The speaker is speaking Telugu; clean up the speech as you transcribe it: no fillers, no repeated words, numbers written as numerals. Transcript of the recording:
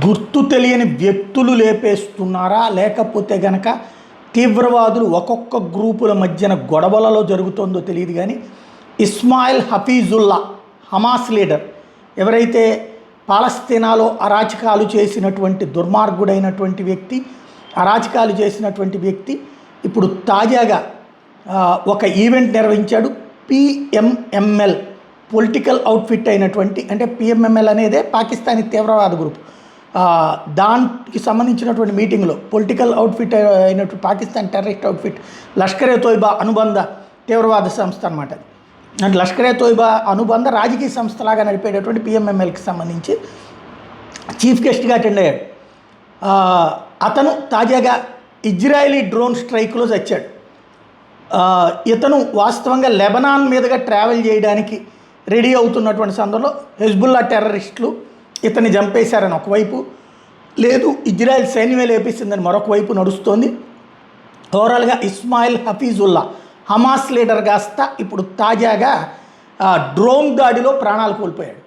గుర్తు తెలియని వ్యక్తులు లేపేస్తున్నారా, లేకపోతే గనక తీవ్రవాదులు ఒక్కొక్క గ్రూపుల మధ్యన గొడవలలో జరుగుతుందో తెలియదు. కానీ ఇస్మాయిల్ హఫీజుల్లా హమాస్ లీడర్, ఎవరైతే పాలస్తీనాలో అరాచకాలు చేసినటువంటి దుర్మార్గుడైనటువంటి వ్యక్తి, అరాచకాలు చేసినటువంటి వ్యక్తి ఇప్పుడు తాజాగా ఒక ఈవెంట్ నిర్వహించాడు. పిఎంఎంఎల్ పొలిటికల్ అవుట్ఫిట్ అయినటువంటి, అంటే పిఎంఎంఎల్ అనేదే పాకిస్తానీ తీవ్రవాద గ్రూప్, దానికి సంబంధించినటువంటి మీటింగ్లో పొలిటికల్ అవుట్ఫిట్ అయినటువంటి పాకిస్తాన్ టెర్రరిస్ట్ అవుట్ఫిట్ లష్కరే తోయిబా అనుబంధ తీవ్రవాద సంస్థ అనమాట. అంటే లష్కరే తోయిబా అనుబంధ రాజకీయ సంస్థలాగా నడిపేటటువంటి పిఎంఎంఎల్కి సంబంధించి చీఫ్ గెస్ట్గా అటెండ్ అయ్యాడు. అతను తాజాగా ఇజ్రాయలీ డ్రోన్ స్ట్రైక్లో చచ్చాడు. ఇతను వాస్తవంగా లెబనాన్ మీదుగా ట్రావెల్ చేయడానికి రెడీ అవుతున్నటువంటి సందర్భంలో హెజ్బుల్లా టెర్రరిస్టులు ఇతన్ని చంపేశారని ఒకవైపు, లేదు ఇజ్రాయెల్ సైన్యమే లేపేసిందని మరొక వైపు నడుస్తోంది. ఓవరాల్గా ఇస్మాయిల్ హఫీజుల్లా హమాస్ లీడర్ కాస్త ఇప్పుడు తాజాగా డ్రోన్ దాడిలో ప్రాణాలు కోల్పోయాడు.